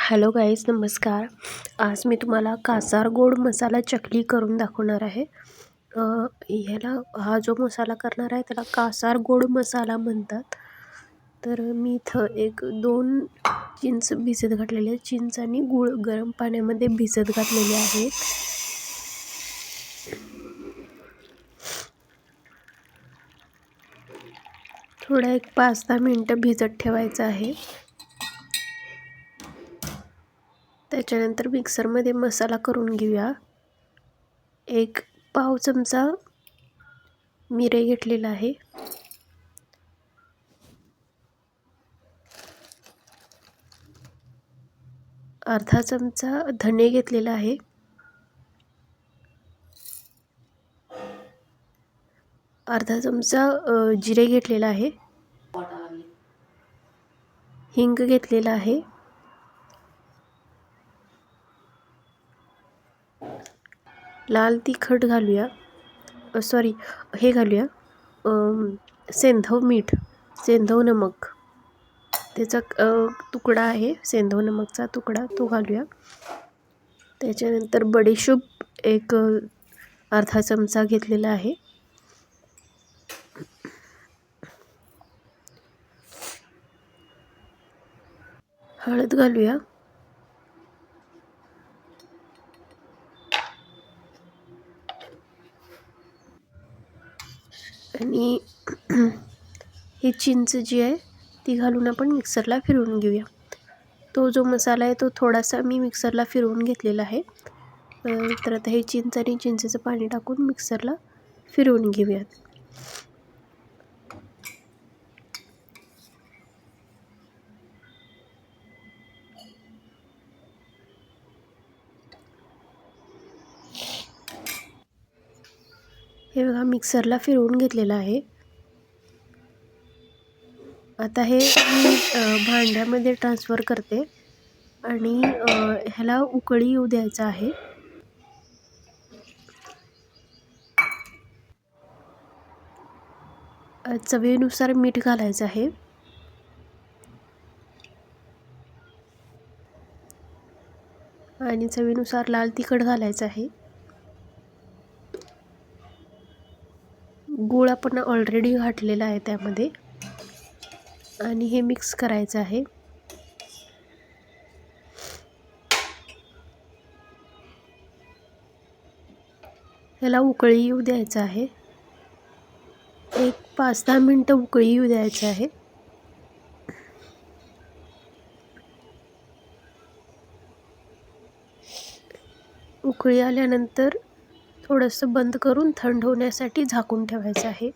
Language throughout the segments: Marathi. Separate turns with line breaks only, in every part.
हॅलो गाईज, नमस्कार. आज मी तुम्हाला कासार गोड मसाला चकली करून दाखवणार आहे. हा जो मसाला करणार आहे त्याला कासार गोड मसाला म्हणतात. तर मी इथं 1-2 चिंच भिजत घातलेले, चिंच आणि गूळ गरम पाण्यामध्ये भिजत घातलेले आहेत. थोडा 5-10 मिनटं भिजत ठेवायचं आहे. त्याच्यानंतर मिक्सरमध्ये मसाला करून घेऊया. 1 पाव चमचा मिरे घेतलेला आहे, अर्धा चमचा धने घेतलेला आहे, अर्धा चमचा जिरे घेतलेला आहे, हिंग घेतलेला आहे, लाल तिखट घालूया, हे घालूया सेंधव मीठ, सेंधव नमक, त्याचा तुकडा आहे, सेंधव नमकचा तुकडा तो घालूया. त्याच्यानंतर बडीशेप अर्धा चमचा घेतलेला आहे, हळद घालूया, आणि ही चिंच जी आहे ती घालून आपण मिक्सरला फिरवून घेऊया. तो जो मसाला आहे तो थोडासा मी मिक्सरला फिरवून घेतलेला आहे. तर आता हे चिंच आणि चिंचेचं पाणी टाकून मिक्सरला फिरवून घेऊयात. हे बघा, मिक्सरला फिरवून घेतलेलं आहे. आता हे मी भांड्यामध्ये ट्रान्सफर करते आणि ह्याला उकळी येऊ द्यायचं आहे. चवीनुसार मीठ घालायचं आहे. आणि चवीनुसार लाल तिखट घालायचं आहे. गूळ आपण ऑलरेडी घातलेला आहे त्यामध्ये, आणि हे मिक्स करायचं आहे. ह्याला उकळी येऊ द्यायचं आहे. 5-10 मिनटं उकळी येऊ द्यायचं आहे. उकळी आल्यानंतर थोडंसं बंद करून थंड होण्यासाठी झाकून ठेवायचं आहे.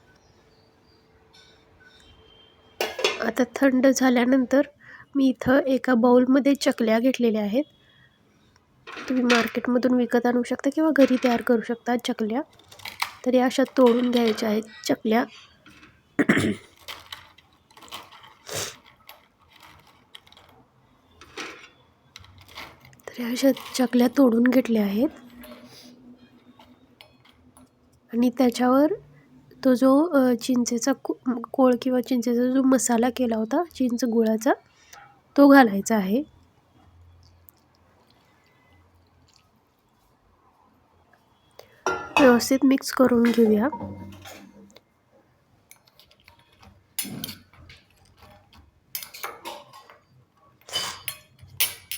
आता थंड झाल्यानंतर मी इथं एका बाउलमध्ये चकल्या घेतलेल्या आहेत. तुम्ही मार्केटमधून विकत आणू शकता किंवा घरी तयार करू शकता चकल्या. तर या अशा तोडून घ्यायच्या आहेत चकल्या. तर या अशा चकल्या तोडून घेतल्या आहेत, आणि त्याच्यावर तो जो चिंचेचा कोळ किंवा चिंचेचा जो मसाला केला होता चिंच गुळाचा, तो घालायचा आहे. व्यवस्थित मिक्स करून घेऊया.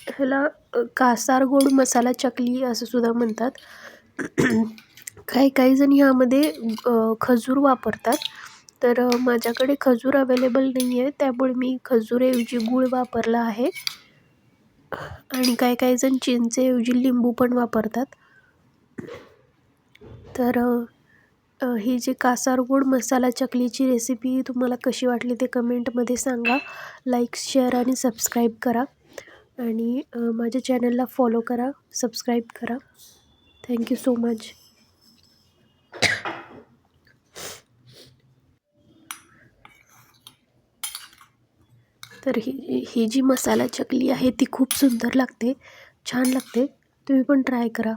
ह्याला कासार गोड मसाला चकली असं सुद्धा म्हणतात. काही जण ह्यामध्ये खजूर वापरतात. तर माझ्याकडे खजूर अवेलेबल नाही आहे, त्यामुळे मी खजूरऐवजी गूळ वापरला आहे. आणि काही जण चिंचेऐवजी लिंबू पण वापरतात. तर ही जी कासार गोड मसाला चकलीची रेसिपी तुम्हाला कशी वाटली ते कमेंटमध्ये सांगा. लाईक, शेअर आणि सबस्क्राईब करा. आणि माझ्या चॅनलला फॉलो करा, सबस्क्राईब करा. Thank you so much. तर ही जी मसाला चकली आहे ती खूप सुंदर लागते, छान लागते. तुम्ही पण ट्राय करा.